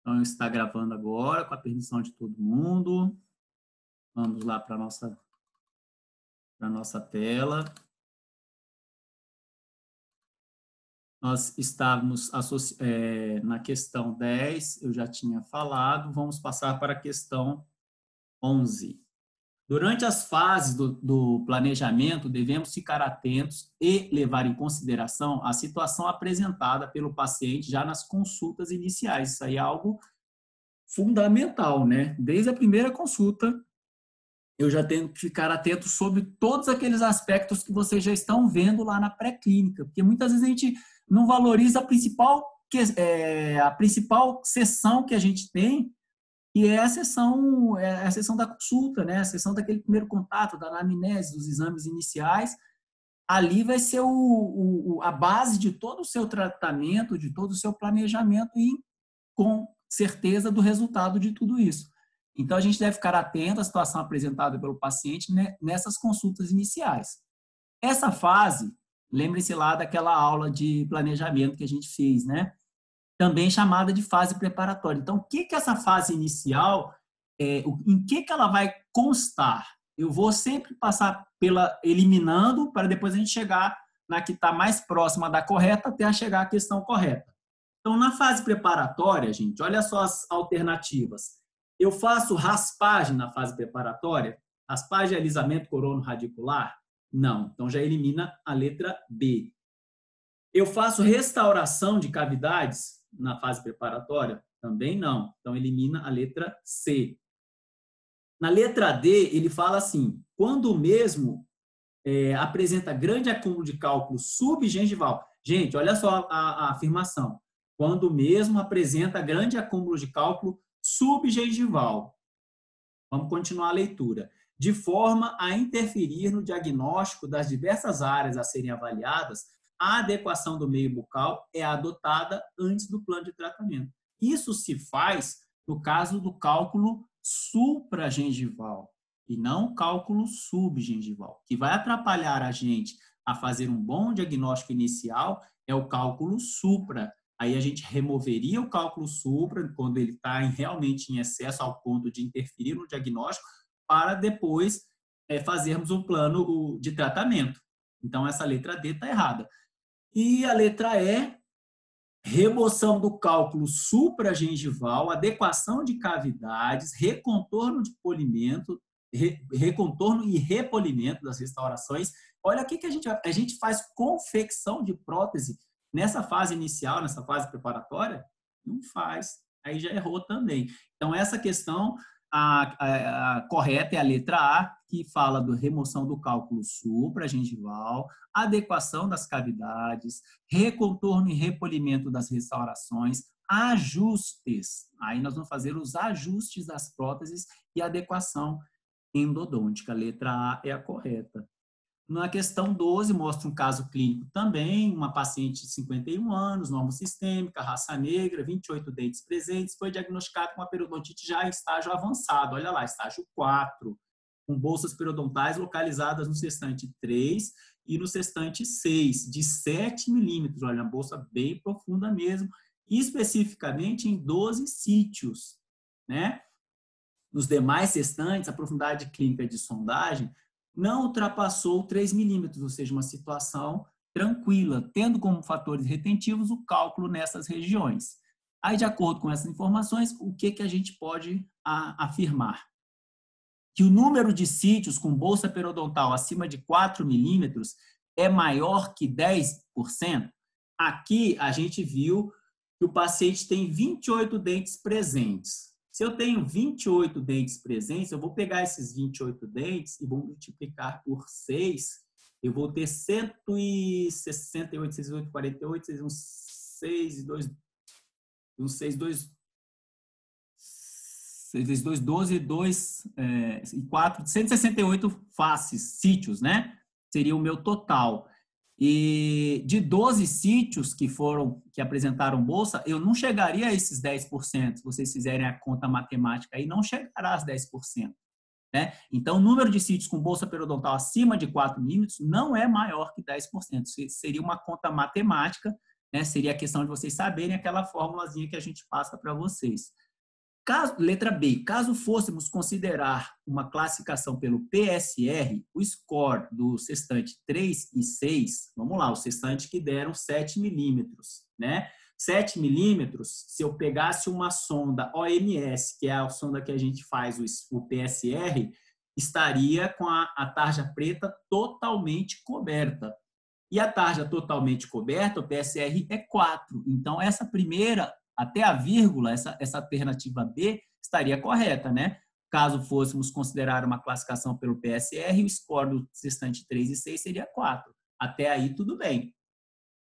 Então, está gravando agora, com a permissão de todo mundo. Vamos lá para a nossa tela. Nós estávamos na questão 10, eu já tinha falado, vamos passar para a questão 11. Durante as fases do planejamento, devemos ficar atentos e levar em consideração a situação apresentada pelo paciente já nas consultas iniciais. Isso aí é algo fundamental, né? Desde a primeira consulta, eu já tenho que ficar atento sobre todos aqueles aspectos que vocês já estão vendo lá na pré-clínica, porque muitas vezes a gente não valoriza a principal sessão que a gente tem, e é a sessão da consulta, né? A sessão daquele primeiro contato, da anamnese, dos exames iniciais. Ali vai ser a base de todo o seu tratamento, de todo o seu planejamento e, com certeza, do resultado de tudo isso. Então, a gente deve ficar atento à situação apresentada pelo paciente, né, nessas consultas iniciais. Essa fase, lembre-se lá daquela aula de planejamento que a gente fez, né? Também chamada de fase preparatória. Então, o que essa fase inicial, em que ela vai constar? Eu vou sempre passar eliminando, para depois a gente chegar na que está mais próxima da correta, até chegar à questão correta. Então, na fase preparatória, gente, olha só as alternativas. Eu faço raspagem na fase preparatória? Raspagem e alisamento corono-radicular? Não. Então, já elimina a letra B. Eu faço restauração de cavidades na fase preparatória? Também não. Então, elimina a letra C. Na letra D, ele fala assim, quando o mesmo apresenta grande acúmulo de cálculo subgengival. Gente, olha só a afirmação. Quando o mesmo apresenta grande acúmulo de cálculo subgengival. Vamos continuar a leitura. De forma a interferir no diagnóstico das diversas áreas a serem avaliadas, a adequação do meio bucal é adotada antes do plano de tratamento. Isso se faz no caso do cálculo supragengival e não cálculo subgengival. O que vai atrapalhar a gente a fazer um bom diagnóstico inicial é o cálculo supra. Aí a gente removeria o cálculo supra quando ele está realmente em excesso ao ponto de interferir no diagnóstico para depois fazermos um plano de tratamento. Então, essa letra D está errada. E a letra E, remoção do cálculo supragengival, adequação de cavidades, recontorno de polimento, recontorno e repolimento das restaurações. Olha aqui que a gente faz confecção de prótese nessa fase inicial, nessa fase preparatória, não faz. Aí já errou também. Então, essa questão, a correta é a letra A, que fala da remoção do cálculo supragengival, adequação das cavidades, recontorno e repolimento das restaurações, ajustes. Aí nós vamos fazer os ajustes das próteses e adequação endodôntica. A letra A é a correta. Na questão 12, mostra um caso clínico também, uma paciente de 51 anos, normosistêmica, raça negra, 28 dentes presentes, foi diagnosticada com uma periodontite já em estágio avançado, olha lá, estágio 4, com bolsas periodontais localizadas no sextante 3 e no sextante 6, de 7 milímetros, olha, uma bolsa bem profunda mesmo, e especificamente em 12 sítios, né? Nos demais sextantes, a profundidade clínica de sondagem não ultrapassou 3 milímetros, ou seja, uma situação tranquila, tendo como fatores retentivos o cálculo nessas regiões. Aí, de acordo com essas informações, o que a gente pode afirmar? Que o número de sítios com bolsa periodontal acima de 4 milímetros é maior que 10%. Aqui, a gente viu que o paciente tem 28 dentes presentes. Se eu tenho 28 dentes presentes, eu vou pegar esses 28 dentes e vou multiplicar por 6. Eu vou ter 168, 68, 48, 6, 2, 6, 2, 6 vezes 2, 12, 2 e 4, 168 faces, sítios, né? Seria o meu total. E de 12 sítios que apresentaram bolsa, eu não chegaria a esses 10%. Se vocês fizerem a conta matemática aí, não chegará a 10%. Né? Então, o número de sítios com bolsa periodontal acima de 4 milímetros não é maior que 10%. Seria uma conta matemática, né? Seria a questão de vocês saberem aquela formulazinha que a gente passa para vocês. Letra B, caso fôssemos considerar uma classificação pelo PSR, o score do sextante 3 e 6, vamos lá, o sextante que deram 7 milímetros, né? 7 milímetros, se eu pegasse uma sonda OMS, que é a sonda que a gente faz o PSR, estaria com a tarja preta totalmente coberta. E a tarja totalmente coberta, o PSR, é 4. Então, essa primeira, até a vírgula, essa alternativa B, estaria correta, né? Caso fôssemos considerar uma classificação pelo PSR, o score do sextante 3 e 6 seria 4. Até aí, tudo bem.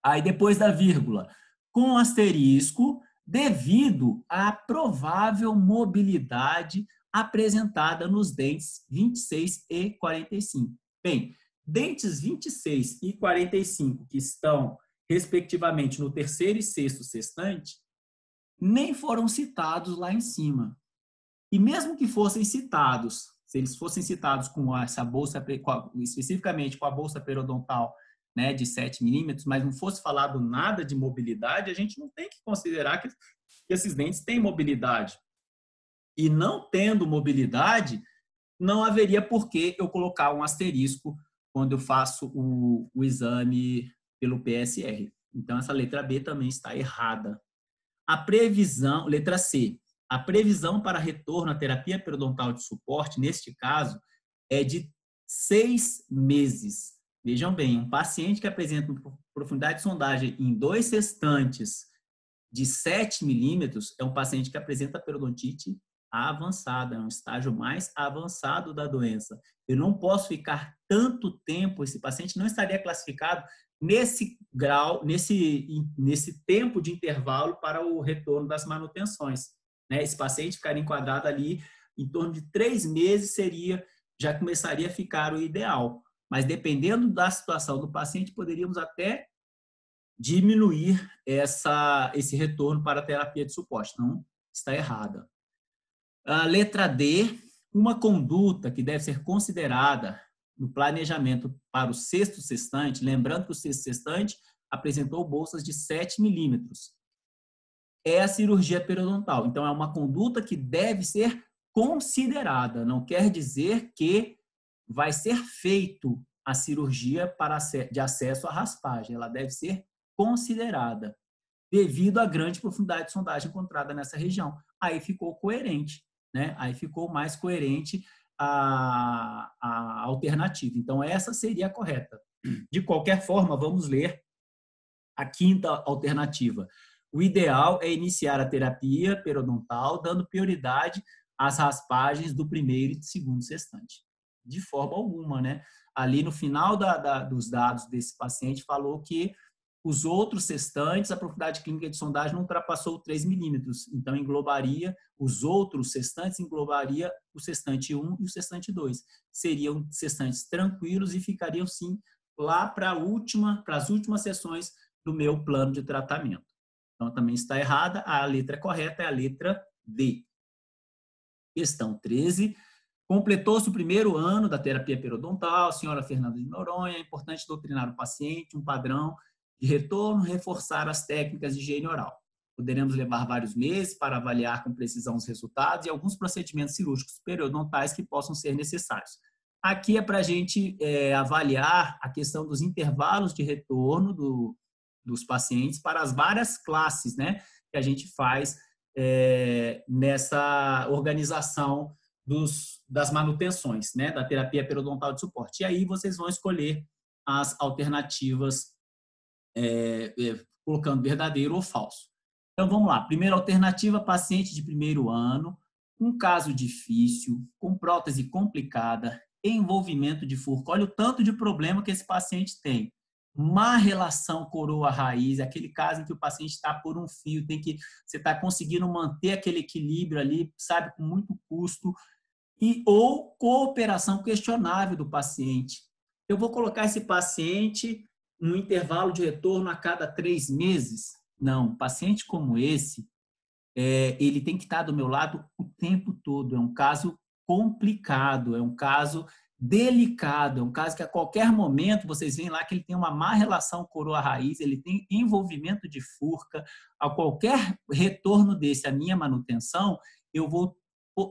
Aí, depois da vírgula, com asterisco, devido à provável mobilidade apresentada nos dentes 26 e 45. Bem, dentes 26 e 45, que estão, respectivamente, no terceiro e sexto sextante, nem foram citados lá em cima. E mesmo que fossem citados, se eles fossem citados com essa bolsa, especificamente com a bolsa periodontal, né, de 7 milímetros, mas não fosse falado nada de mobilidade, a gente não tem que considerar que esses dentes têm mobilidade. E não tendo mobilidade, não haveria por que eu colocar um asterisco quando eu faço o exame pelo PSR. Então, essa letra B também está errada. A previsão, letra C, a previsão para retorno à terapia periodontal de suporte, neste caso, é de 6 meses. Vejam bem, um paciente que apresenta profundidade de sondagem em 2 sextantes de 7 milímetros é um paciente que apresenta periodontite avançada, é um estágio mais avançado da doença. Eu não posso ficar tanto tempo, esse paciente não estaria classificado nesse grau, nesse tempo de intervalo para o retorno das manutenções. Né? Esse paciente ficaria enquadrado ali em torno de 3 meses, já começaria a ficar o ideal. Mas dependendo da situação do paciente, poderíamos até diminuir esse retorno para a terapia de suporte. Não está errada. A letra D, uma conduta que deve ser considerada no planejamento para o sexto sextante, lembrando que o sexto sextante apresentou bolsas de 7 milímetros, é a cirurgia periodontal. Então, é uma conduta que deve ser considerada. Não quer dizer que vai ser feito a cirurgia de acesso à raspagem. Ela deve ser considerada, devido à grande profundidade de sondagem encontrada nessa região. Aí ficou coerente, né? Aí ficou mais coerente a alternativa. Então, essa seria a correta. De qualquer forma, vamos ler a quinta alternativa. O ideal é iniciar a terapia periodontal dando prioridade às raspagens do primeiro e segundo sextante. De forma alguma, né? Ali no final dos dados desse paciente falou que os outros sextantes, a profundidade clínica de sondagem não ultrapassou 3 milímetros. Então, englobaria os outros sextantes, englobaria o sextante 1 e o sextante 2. Seriam sextantes tranquilos e ficariam, sim, lá para as últimas sessões do meu plano de tratamento. Então, também está errada. A letra correta é a letra D. Questão 13. Completou-se o primeiro ano da terapia periodontal, senhora Fernanda de Noronha. É importante doutrinar o paciente, um padrão de retorno, reforçar as técnicas de higiene oral. Poderemos levar vários meses para avaliar com precisão os resultados e alguns procedimentos cirúrgicos periodontais que possam ser necessários. Aqui é para a gente avaliar a questão dos intervalos de retorno dos pacientes para as várias classes, né, que a gente faz nessa organização das manutenções, né, da terapia periodontal de suporte. E aí vocês vão escolher as alternativas colocando verdadeiro ou falso. Então, vamos lá. Primeira alternativa, paciente de primeiro ano, um caso difícil, com prótese complicada, envolvimento de furco. Olha o tanto de problema que esse paciente tem. Má relação coroa-raiz, aquele caso em que o paciente está por um fio, você está conseguindo manter aquele equilíbrio ali, sabe, com muito custo, ou cooperação questionável do paciente. Eu vou colocar esse paciente no intervalo de retorno a cada 3 meses? Não, um paciente como esse, ele tem que estar do meu lado o tempo todo. É um caso complicado, é um caso delicado, é um caso que a qualquer momento vocês veem lá que ele tem uma má relação coroa-raiz, ele tem envolvimento de furca, a qualquer retorno desse à minha manutenção, eu vou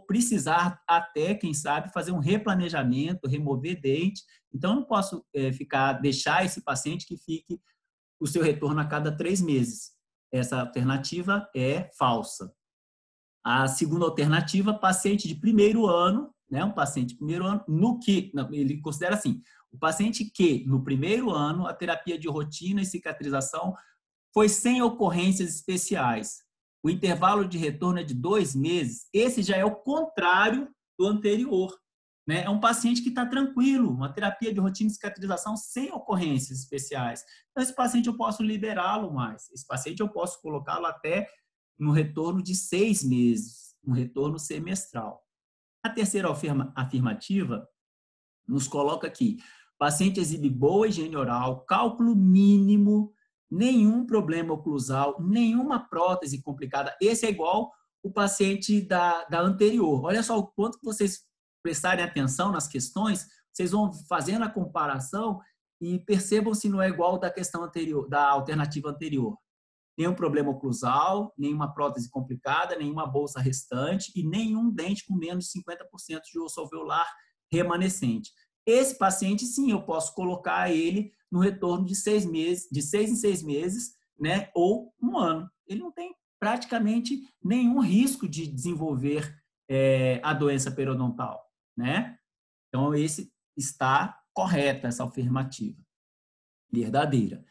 precisar até, quem sabe, fazer um replanejamento, remover dente, então eu não posso deixar esse paciente que fique o seu retorno a cada 3 meses. Essa alternativa é falsa. A segunda alternativa, paciente de primeiro ano, né, um paciente de primeiro ano, ele considera assim, o paciente que no primeiro ano a terapia de rotina e cicatrização foi sem ocorrências especiais. O intervalo de retorno é de 2 meses. Esse já é o contrário do anterior. Né? É um paciente que está tranquilo, uma terapia de rotina e cicatrização sem ocorrências especiais. Então, esse paciente eu posso liberá-lo mais. Esse paciente eu posso colocá-lo até no retorno de 6 meses, um retorno semestral. A terceira afirmativa nos coloca aqui, o paciente exibe boa higiene oral, cálculo mínimo, nenhum problema oclusal, nenhuma prótese complicada. Esse é igual o paciente da anterior. Olha só o quanto que vocês prestarem atenção nas questões, vocês vão fazendo a comparação e percebam se não é igual da questão anterior, da alternativa anterior. Nenhum problema oclusal, nenhuma prótese complicada, nenhuma bolsa restante e nenhum dente com menos de 50% de osso alveolar remanescente. Esse paciente, sim, eu posso colocar ele no retorno de 6 meses, de 6 em 6 meses, né, ou um ano. Ele não tem praticamente nenhum risco de desenvolver a doença periodontal, né? Então, esse está correta, essa afirmativa, verdadeira.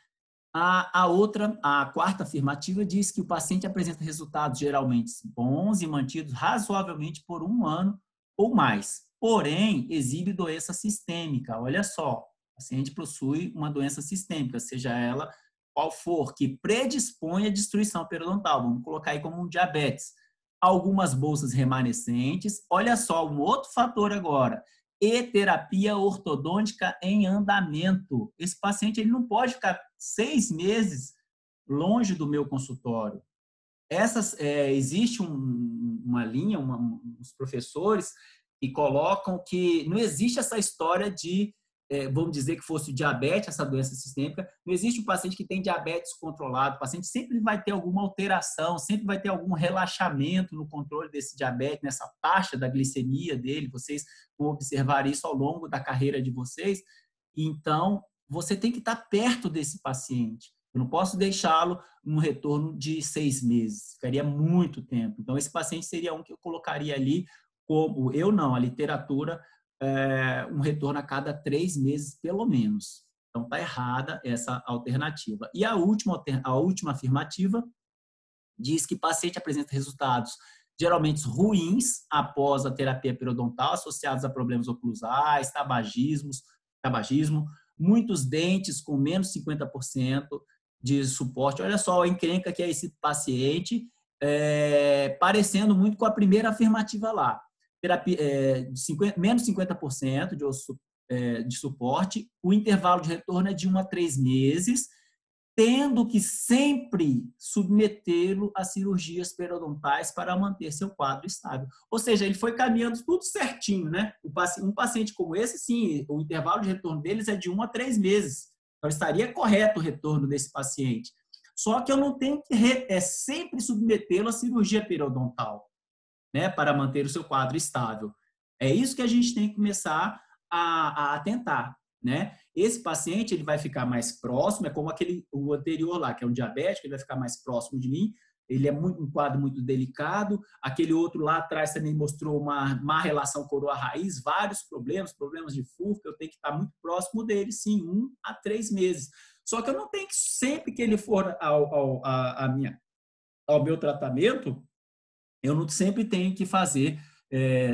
A quarta afirmativa diz que o paciente apresenta resultados geralmente bons e mantidos razoavelmente por um ano ou mais. Porém, exibe doença sistêmica. Olha só, o paciente possui uma doença sistêmica, seja ela qual for, que predispõe à destruição periodontal. Vamos colocar aí como um diabetes. Algumas bolsas remanescentes. Olha só, um outro fator agora. E terapia ortodôntica em andamento. Esse paciente ele não pode ficar 6 meses longe do meu consultório. Existe uma linha, uns professores que colocam que não existe essa história de, vamos dizer que fosse diabetes, essa doença sistêmica, não existe um paciente que tem diabetes controlado, o paciente sempre vai ter alguma alteração, sempre vai ter algum relaxamento no controle desse diabetes, nessa taxa da glicemia dele, vocês vão observar isso ao longo da carreira de vocês, então você tem que estar perto desse paciente. Eu não posso deixá-lo num retorno de 6 meses, ficaria muito tempo. Então, esse paciente seria um que eu colocaria ali como, eu não, a literatura, um retorno a cada 3 meses, pelo menos. Então, está errada essa alternativa. E a última afirmativa diz que paciente apresenta resultados geralmente ruins após a terapia periodontal, associados a problemas oclusais, tabagismo, muitos dentes com menos 50% de suporte. Olha só a encrenca que é esse paciente, parecendo muito com a primeira afirmativa lá. Terapia, menos 50% de osso, de suporte, o intervalo de retorno é de 1 a 3 meses, tendo que sempre submetê-lo a cirurgias periodontais para manter seu quadro estável. Ou seja, ele foi caminhando tudo certinho, né? Um paciente como esse, sim, o intervalo de retorno deles é de 1 a 3 meses. Então, estaria correto o retorno desse paciente. Só que eu não tenho que sempre submetê-lo à cirurgia periodontal, né? Para manter o seu quadro estável. É isso que a gente tem que começar a atentar, né? Esse paciente ele vai ficar mais próximo, é como o anterior lá, que é um diabético, ele vai ficar mais próximo de mim, ele é um quadro muito delicado, aquele outro lá atrás também mostrou uma má relação coroa-raiz, vários problemas de furca, eu tenho que estar muito próximo dele, sim, 1 a 3 meses. Só que eu não tenho que, sempre que ele for ao meu tratamento, eu não sempre tenho que fazer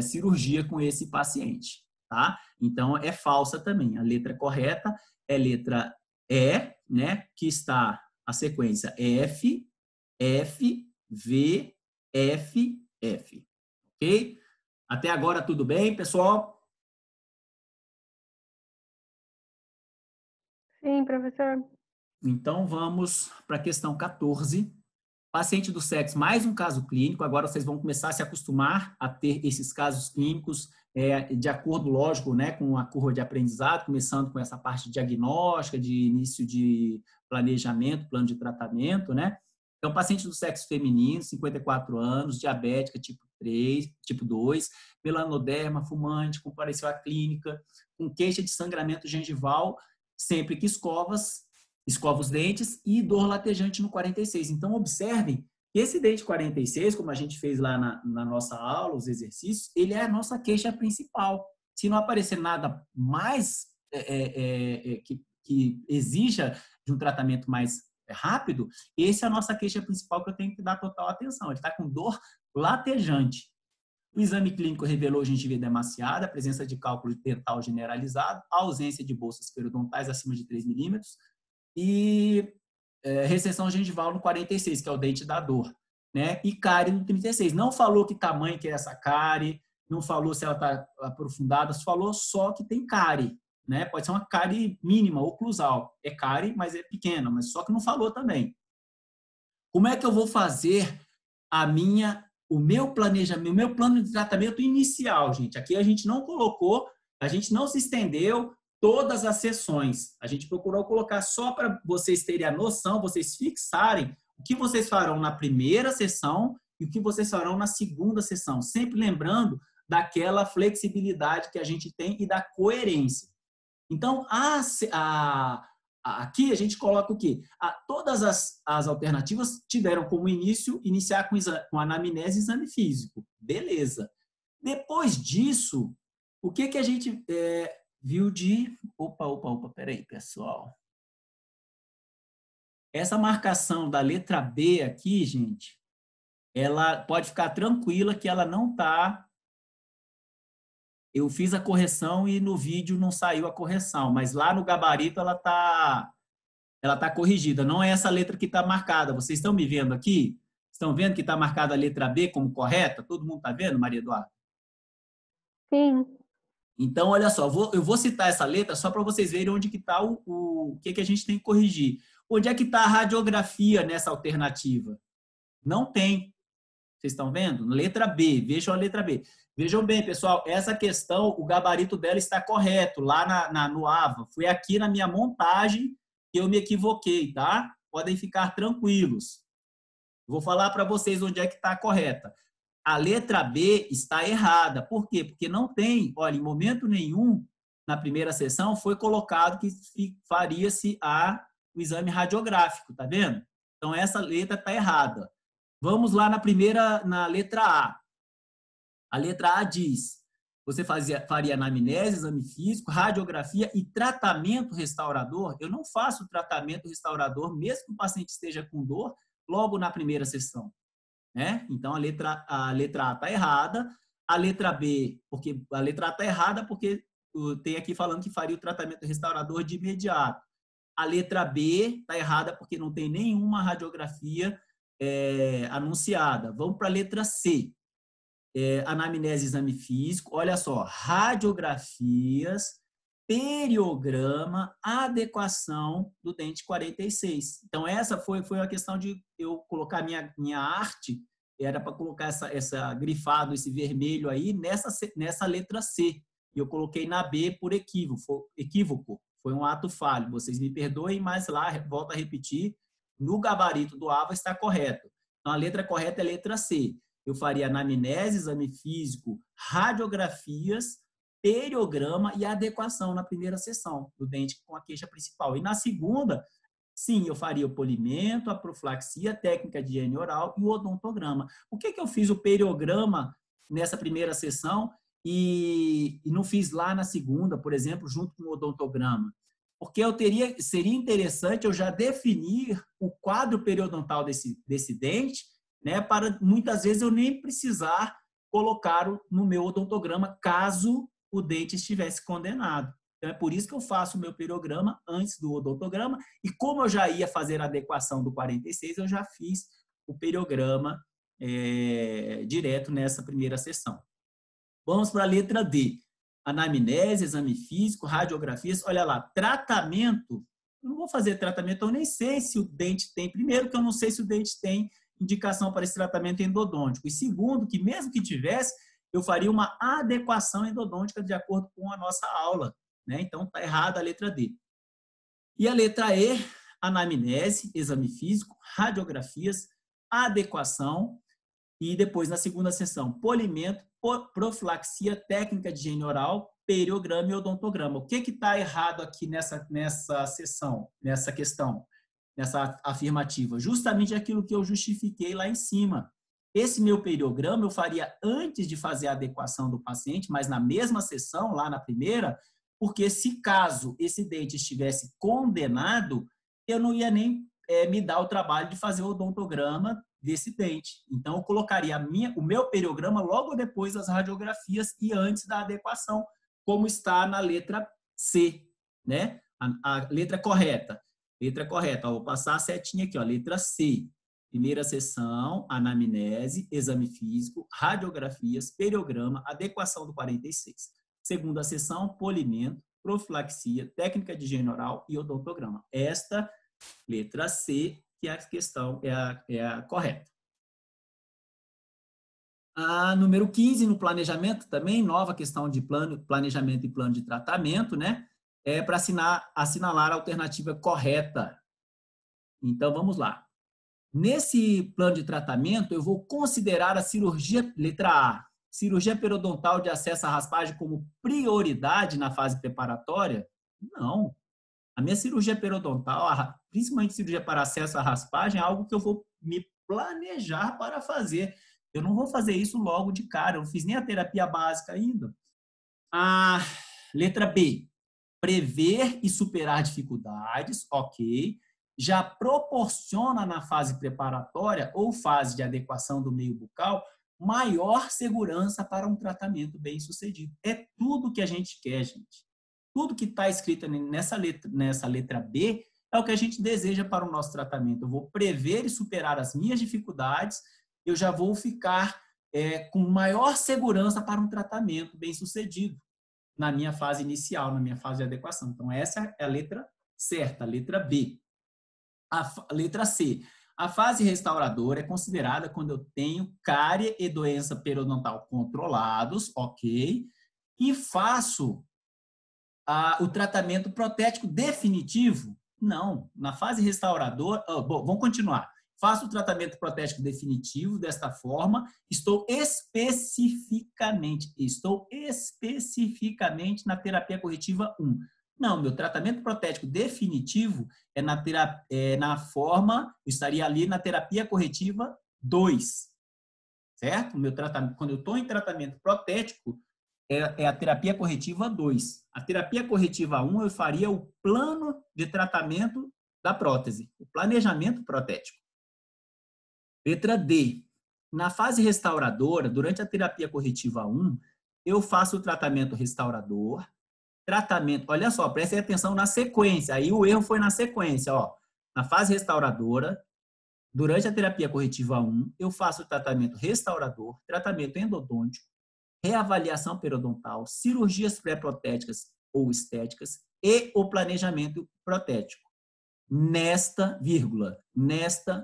cirurgia com esse paciente, tá? Então, é falsa também. A letra correta é letra E, né? Que está a sequência F, F, V, F, F. Ok? Até agora tudo bem, pessoal? Sim, professor. Então, vamos para a questão 14. Paciente do sexo, mais um caso clínico. Agora vocês vão começar a se acostumar a ter esses casos clínicos de acordo, lógico, né, com a curva de aprendizado, começando com essa parte diagnóstica, de início de planejamento, plano de tratamento, né? Então, paciente do sexo feminino, 54 anos, diabética tipo 3, tipo 2, melanoderma, fumante, compareceu à clínica, com queixa de sangramento gengival, sempre que escova os dentes e dor latejante no 46. Então, observem que esse dente 46, como a gente fez lá na nossa aula, os exercícios, ele é a nossa queixa principal. Se não aparecer nada mais que exija de um tratamento mais rápido, essa é a nossa queixa principal que eu tenho que dar total atenção. Ele está com dor latejante. O exame clínico revelou gengiva emaciada, presença de cálculo dental generalizado, ausência de bolsas periodontais acima de 3 milímetros, e recessão gengival no 46, que é o dente da dor, né? E cárie no 36. Não falou que tamanho que é essa cárie, não falou se ela está aprofundada, falou só que tem cárie, né? Pode ser uma cárie mínima, oclusal. É cárie, mas é pequena, mas só que não falou também. Como é que eu vou fazer o meu planejamento, o meu plano de tratamento inicial, gente? Aqui a gente não colocou, a gente não se estendeu todas as sessões. A gente procurou colocar só para vocês terem a noção, vocês fixarem o que vocês farão na primeira sessão e o que vocês farão na segunda sessão. Sempre lembrando daquela flexibilidade que a gente tem e da coerência. Então, aqui a gente coloca o quê? Todas as alternativas tiveram como iniciar com anamnese e exame físico. Beleza. Depois disso, o que a gente viu de... Opa, peraí, pessoal. Essa marcação da letra B aqui, gente, ela pode ficar tranquila que ela não está... Eu fiz a correção e no vídeo não saiu a correção, mas lá no gabarito ela tá corrigida. Não é essa letra que está marcada. Vocês estão me vendo aqui? Estão vendo que está marcada a letra B como correta? Todo mundo está vendo, Maria Eduarda? Sim. Então, olha só, eu vou citar essa letra só para vocês verem onde que está o que a gente tem que corrigir. Onde é que está a radiografia nessa alternativa? Não tem. Vocês estão vendo? Letra B. Vejam a letra B. Vejam bem, pessoal, essa questão, o gabarito dela está correto lá no AVA. Foi aqui na minha montagem que eu me equivoquei, tá? Podem ficar tranquilos. Vou falar para vocês onde é que está correta. A letra B está errada. Por quê? Porque não tem, olha, em momento nenhum, na primeira sessão, foi colocado que faria-se o exame radiográfico, tá vendo? Então, essa letra está errada. Vamos lá na letra A. A letra A diz, você faria anamnese, exame físico, radiografia e tratamento restaurador. Eu não faço tratamento restaurador, mesmo que o paciente esteja com dor, logo na primeira sessão. Né? Então, a letra A está errada. A letra B, porque a letra A está errada porque tem aqui falando que faria o tratamento restaurador de imediato. A letra B está errada porque não tem nenhuma radiografia anunciada. Vamos para a letra C. Anamnese, exame físico, olha só, radiografias, periograma, adequação do dente 46. Então, essa foi a questão de eu colocar minha arte, era para colocar essa grifado, esse vermelho aí, nessa letra C. E eu coloquei na B por equívoco. Foi um ato falho. Vocês me perdoem, mas lá, volto a repetir, no gabarito do AVA está correto. Então, a letra correta é a letra C. Eu faria anamnese, exame físico, radiografias, periograma e adequação na primeira sessão do dente com a queixa principal. E na segunda, sim, eu faria o polimento, a profilaxia, técnica de higiene oral e o odontograma. Por que eu fiz o periograma nessa primeira sessão e não fiz lá na segunda, por exemplo, junto com o odontograma? Porque seria interessante eu já definir o quadro periodontal desse dente, né, para muitas vezes eu nem precisar colocar no meu odontograma caso o dente estivesse condenado. Então, é por isso que eu faço o meu periograma antes do odontograma e como eu já ia fazer a adequação do 46, eu já fiz o periograma direto nessa primeira sessão. Vamos para a letra D. Anamnese, exame físico, radiografias. Olha lá, tratamento. Eu não vou fazer tratamento, eu nem sei se o dente tem. Primeiro que eu não sei se o dente tem indicação para esse tratamento endodôntico. E segundo, que mesmo que tivesse, eu faria uma adequação endodôntica de acordo com a nossa aula, né? Então, está errada a letra D. E a letra E, anamnese, exame físico, radiografias, adequação e depois, na segunda sessão, polimento, profilaxia, técnica de higiene oral, periograma e odontograma. O que está errado aqui nessa sessão, nessa questão, nessa afirmativa? Justamente aquilo que eu justifiquei lá em cima. Esse meu periograma eu faria antes de fazer a adequação do paciente, mas na mesma sessão, lá na primeira, porque se caso esse dente estivesse condenado, eu não ia nem me dar o trabalho de fazer o odontograma desse dente. Então, eu colocaria o meu periograma logo depois das radiografias e antes da adequação, como está na letra C, né? A letra correta. Letra correta. Ó, vou passar a setinha aqui, ó, letra C. Primeira sessão, anamnese, exame físico, radiografias, periograma, adequação do 46. Segunda sessão, polimento, profilaxia, técnica de higiene oral e odontograma. Esta, letra C, que a questão é a correta. A número 15, no planejamento também, nova questão de planejamento e plano de tratamento, né? É para assinalar a alternativa correta. Então, vamos lá. Nesse plano de tratamento, eu vou considerar a cirurgia, letra A, cirurgia periodontal de acesso à raspagem como prioridade na fase preparatória? Não. A minha cirurgia periodontal, principalmente cirurgia para acesso à raspagem, é algo que eu vou me planejar para fazer. Eu não vou fazer isso logo de cara, eu não fiz nem a terapia básica ainda. A letra B, prever e superar dificuldades, ok. Já proporciona na fase preparatória ou fase de adequação do meio bucal maior segurança para um tratamento bem sucedido. É tudo que a gente quer, gente. Tudo que está escrito nessa letra B é o que a gente deseja para o nosso tratamento. Eu vou prever e superar as minhas dificuldades, eu já vou ficar com maior segurança para um tratamento bem sucedido na minha fase inicial, na minha fase de adequação. Então, essa é a letra certa, a letra B. A letra C. A fase restauradora é considerada quando eu tenho cárie e doença periodontal controlados, ok? E faço o tratamento protético definitivo? Não. Na fase restauradora... bom, vamos continuar. Faço o tratamento protético definitivo desta forma, estou especificamente na terapia corretiva 1. Não, meu tratamento protético definitivo na forma, eu estaria ali na terapia corretiva 2, certo? Meu tratamento, quando eu estou em tratamento protético, é a terapia corretiva 2. A terapia corretiva 1, eu faria o plano de tratamento da prótese, o planejamento protético. Letra D. Na fase restauradora, durante a terapia corretiva 1, eu faço o tratamento restaurador, olha só, prestem atenção na sequência, aí o erro foi na sequência, ó. Na fase restauradora, durante a terapia corretiva 1, eu faço o tratamento restaurador, tratamento endodôntico, reavaliação periodontal, cirurgias pré-protéticas ou estéticas e o planejamento protético. Nesta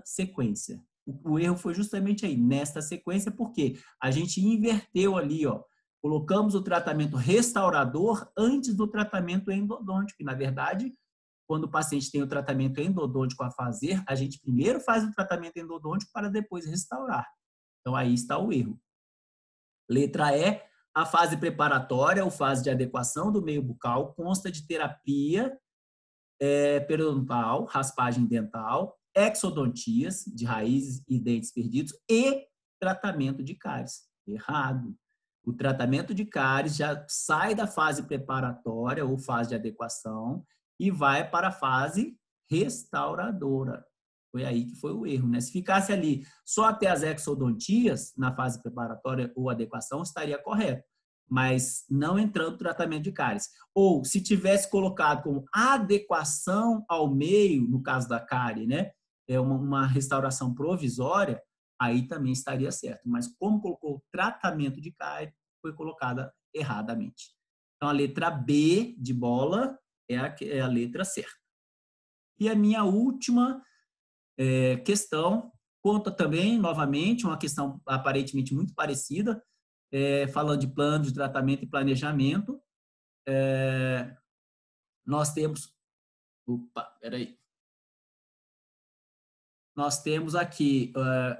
sequência. O erro foi justamente aí, nesta sequência, porque a gente inverteu ali, ó. Colocamos o tratamento restaurador antes do tratamento endodôntico. E, na verdade, quando o paciente tem o tratamento endodôntico a fazer, a gente primeiro faz o tratamento endodôntico para depois restaurar. Então, aí está o erro. Letra E, a fase preparatória ou fase de adequação do meio bucal consta de terapia periodontal, raspagem dental, exodontias de raízes e dentes perdidos e tratamento de cáries. Errado. O tratamento de cáries já sai da fase preparatória ou fase de adequação e vai para a fase restauradora. Foi aí que foi o erro, né? Se ficasse ali só até as exodontias, na fase preparatória ou adequação, estaria correto, mas não entrando no tratamento de cáries. Ou, se tivesse colocado como adequação ao meio, no caso da cárie, né? É uma restauração provisória, aí também estaria certo. Mas como colocou tratamento de cárie, foi colocada erradamente. Então, a letra B de bola é a letra certa. E a minha última questão conta também, novamente, uma questão aparentemente muito parecida, falando de plano de tratamento e planejamento. Nós temos... Opa, peraí. Nós temos aqui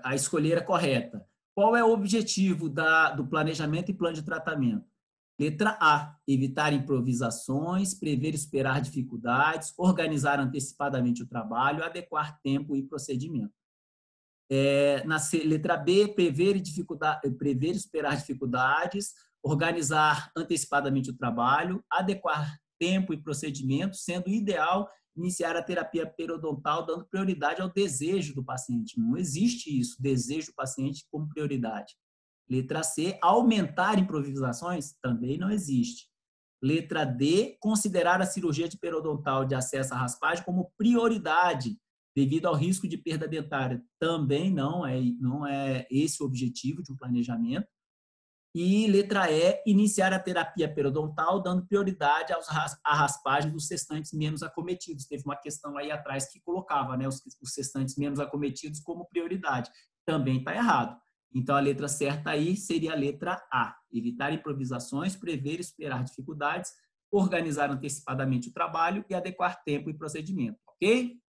a escolher a correta. Qual é o objetivo do planejamento e plano de tratamento? Letra A, evitar improvisações, prever e esperar dificuldades, organizar antecipadamente o trabalho, adequar tempo e procedimento. Letra B, prever e esperar dificuldades, organizar antecipadamente o trabalho, adequar tempo e procedimento, sendo ideal iniciar a terapia periodontal dando prioridade ao desejo do paciente. Não existe isso, desejo do paciente como prioridade. Letra C, aumentar improvisações? Também não existe. Letra D, considerar a cirurgia de periodontal de acesso à raspagem como prioridade devido ao risco de perda dentária. Também não é esse o objetivo de um planejamento. E letra E, iniciar a terapia periodontal dando prioridade à raspagem dos restantes menos acometidos. Teve uma questão aí atrás que colocava, né, os restantes menos acometidos como prioridade. Também está errado. Então, a letra certa aí seria a letra A. Evitar improvisações, prever e superar dificuldades, organizar antecipadamente o trabalho e adequar tempo e procedimento. Ok?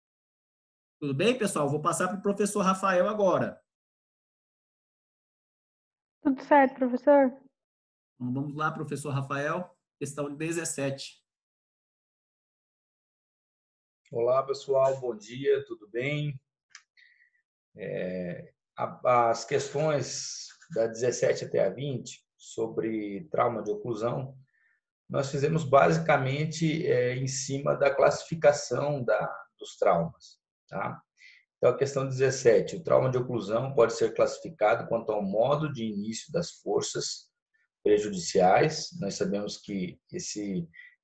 Tudo bem, pessoal? Vou passar para o professor Rafael agora. Tudo certo, professor? Então, vamos lá, professor Rafael, questão 17. Olá, pessoal, bom dia, tudo bem? As questões da 17 até a 20 sobre trauma de oclusão, nós fizemos basicamente em cima da classificação dos traumas, tá? Então, a questão 17, o trauma de oclusão pode ser classificado quanto ao modo de início das forças prejudiciais. Nós sabemos que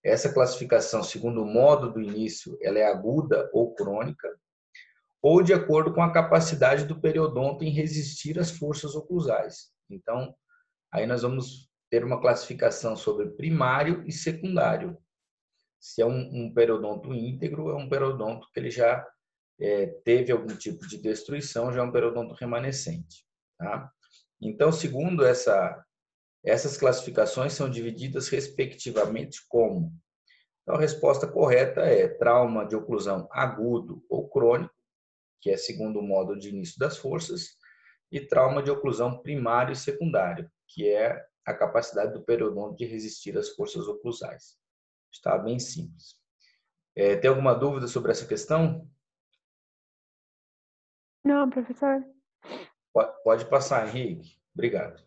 essa classificação, segundo o modo do início, ela é aguda ou crônica, ou de acordo com a capacidade do periodonto em resistir às forças oclusais. Então, aí nós vamos ter uma classificação sobre primário e secundário. Se é um periodonto íntegro, é um periodonto que ele já teve algum tipo de destruição, já é um periodonto remanescente. Tá? Então, segundo essas classificações são divididas respectivamente como? Então, a resposta correta é trauma de oclusão agudo ou crônico, que é segundo o modo de início das forças, e trauma de oclusão primário e secundário, que é a capacidade do periodonto de resistir às forças oclusais. Está bem simples. Tem alguma dúvida sobre essa questão? Não, professor. Pode passar, Henrique. Obrigado.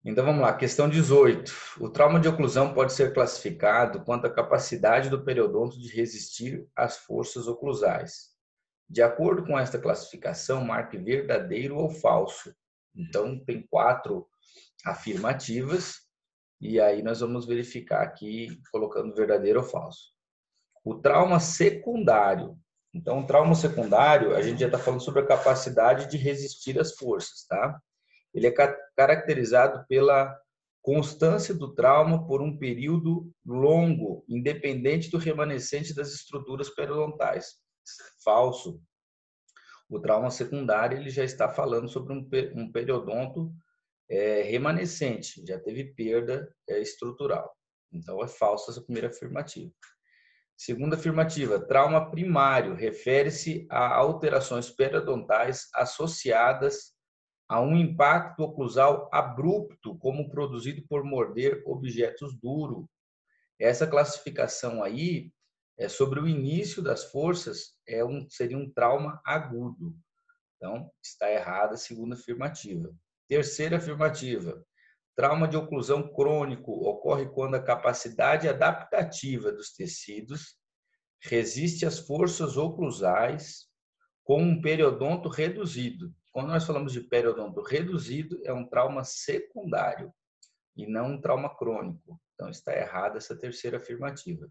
Então vamos lá, questão 18. O trauma de oclusão pode ser classificado quanto à capacidade do periodonto de resistir às forças oclusais. De acordo com esta classificação, marque verdadeiro ou falso. Então tem 4 afirmativas e aí nós vamos verificar aqui colocando verdadeiro ou falso. O trauma secundário. Então, o trauma secundário, a gente já está falando sobre a capacidade de resistir às forças, tá? Ele é caracterizado pela constância do trauma por um período longo, independente do remanescente das estruturas periodontais. Falso. O trauma secundário ele já está falando sobre um periodonto remanescente, já teve perda estrutural. Então, é falsa essa primeira afirmativa. Segunda afirmativa, trauma primário refere-se a alterações periodontais associadas a um impacto oclusal abrupto, como produzido por morder objetos duros. Essa classificação aí é sobre o início das forças, seria um trauma agudo. Então, está errada a segunda afirmativa. Terceira afirmativa, trauma de oclusão crônico ocorre quando a capacidade adaptativa dos tecidos resiste às forças oclusais com um periodonto reduzido. Quando nós falamos de periodonto reduzido, é um trauma secundário e não um trauma crônico. Então, está errada essa terceira afirmativa.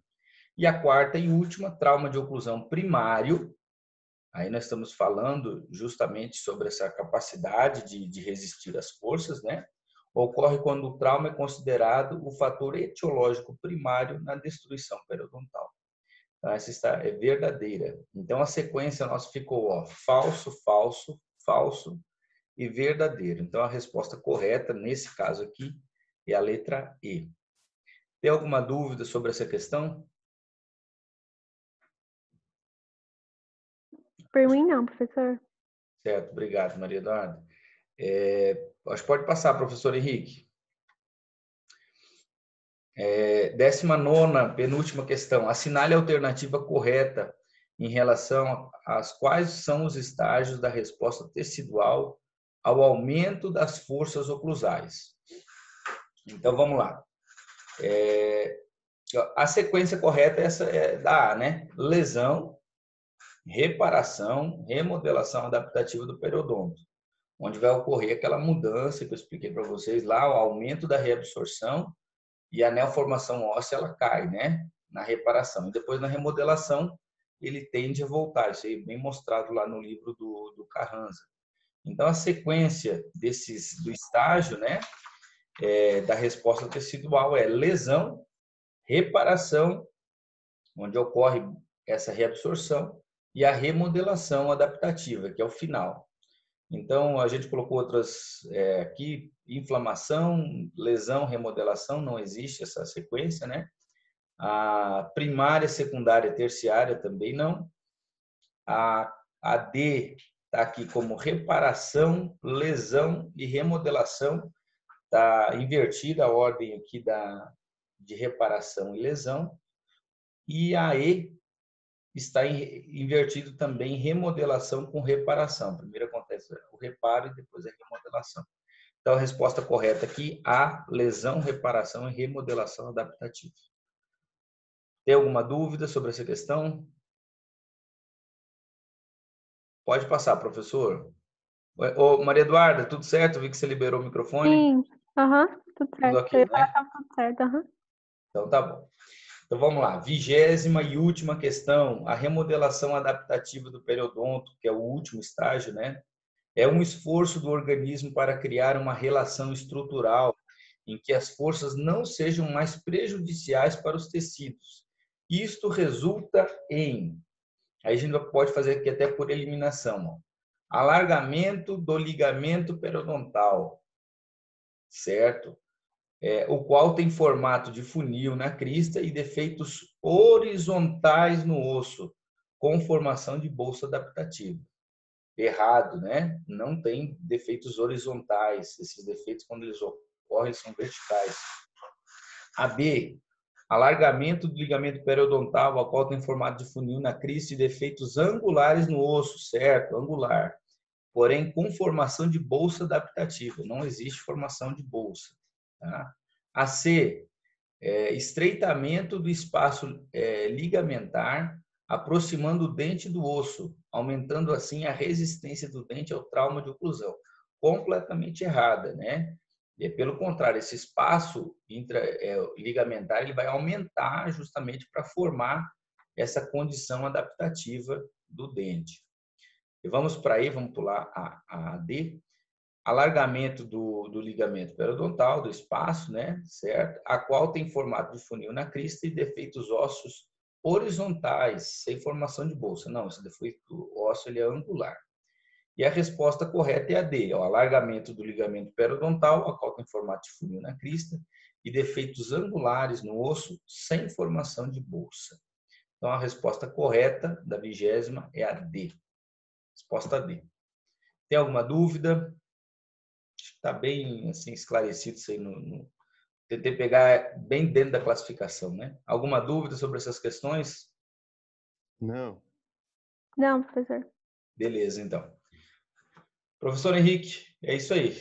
E a quarta e última, trauma de oclusão primário. Aí nós estamos falando justamente sobre essa capacidade de resistir às forças, né? Ocorre quando o trauma é considerado o fator etiológico primário na destruição periodontal. Então, essa é verdadeira. Então, a sequência nossa ficou, ó, falso, falso, falso e verdadeiro. Então, a resposta correta, nesse caso aqui, é a letra E. Tem alguma dúvida sobre essa questão? Por mim, não, professor. Certo, obrigado, Maria Eduarda. Acho que pode passar, professor Henrique. 19ª, penúltima questão. Assinale a alternativa correta em relação às quais são os estágios da resposta tecidual ao aumento das forças oclusais. Então, vamos lá. A sequência correta é da A, né? Lesão, reparação, remodelação adaptativa do periodonto, onde vai ocorrer aquela mudança que eu expliquei para vocês lá, o aumento da reabsorção e a neoformação óssea, ela cai, né? Na reparação. E depois, na remodelação, ele tende a voltar. Isso aí é bem mostrado lá no livro do Carranza. Então, a sequência do estágio, né? Da resposta tecidual é lesão, reparação, onde ocorre essa reabsorção, e a remodelação adaptativa, que é o final. Então, a gente colocou outras aqui, inflamação, lesão, remodelação, não existe essa sequência, né? A primária, secundária, terciária também não. A D está aqui como reparação, lesão e remodelação. Está invertida a ordem aqui de reparação e lesão. E a E está invertido também remodelação com reparação. Primeiro acontece o reparo e depois a remodelação. Então, a resposta correta aqui, A, lesão, reparação e remodelação adaptativa. Tem alguma dúvida sobre essa questão? Pode passar, professor. Ô, Maria Eduarda, tudo certo? Vi que você liberou o microfone. Sim, tudo certo. Tudo ok, né? Tudo certo, Então, tá bom. Então, vamos lá. 20ª e última questão. A remodelação adaptativa do periodonto, que é o último estágio, né? É um esforço do organismo para criar uma relação estrutural em que as forças não sejam mais prejudiciais para os tecidos. Isto resulta em... Aí a gente pode fazer aqui até por eliminação. Ó. Alargamento do ligamento periodontal, certo? O qual tem formato de funil na crista e defeitos horizontais no osso, com formação de bolsa adaptativa. Errado, né? Não tem defeitos horizontais. Esses defeitos, quando eles ocorrem, são verticais. A B, alargamento do ligamento periodontal, a qual tem formato de funil na crista e defeitos angulares no osso, certo? Angular. Porém, com formação de bolsa adaptativa. Não existe formação de bolsa. Tá? A C, estreitamento do espaço ligamentar, aproximando o dente do osso, aumentando assim a resistência do dente ao trauma de oclusão. Completamente errada, né? Pelo contrário, esse espaço ligamentar ele vai aumentar justamente para formar essa condição adaptativa do dente. E vamos para aí, vamos pular a D. Alargamento do ligamento periodontal, do espaço, né? Certo? A qual tem formato de funil na crista e defeitos ósseos horizontais, sem formação de bolsa. Não, esse defeito ósseo ele é angular. E a resposta correta é a D, o alargamento do ligamento periodontal, a qual tem formato de funil na crista e defeitos angulares no osso, sem formação de bolsa. Então, a resposta correta da 20ª é a D. Resposta D. Tem alguma dúvida? Está bem assim, esclarecido isso aí. Tentei pegar bem dentro da classificação, né? Alguma dúvida sobre essas questões? Não. Não, professor. Beleza, então. Professor Henrique, é isso aí.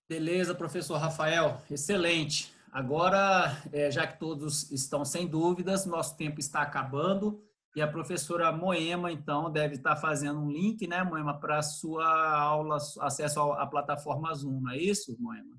Beleza, professor Rafael. Excelente. Agora, já que todos estão sem dúvidas, nosso tempo está acabando. E a professora Moema, então, deve estar fazendo um link, né, Moema, para a sua aula, acesso à plataforma Zoom, não é isso, Moema?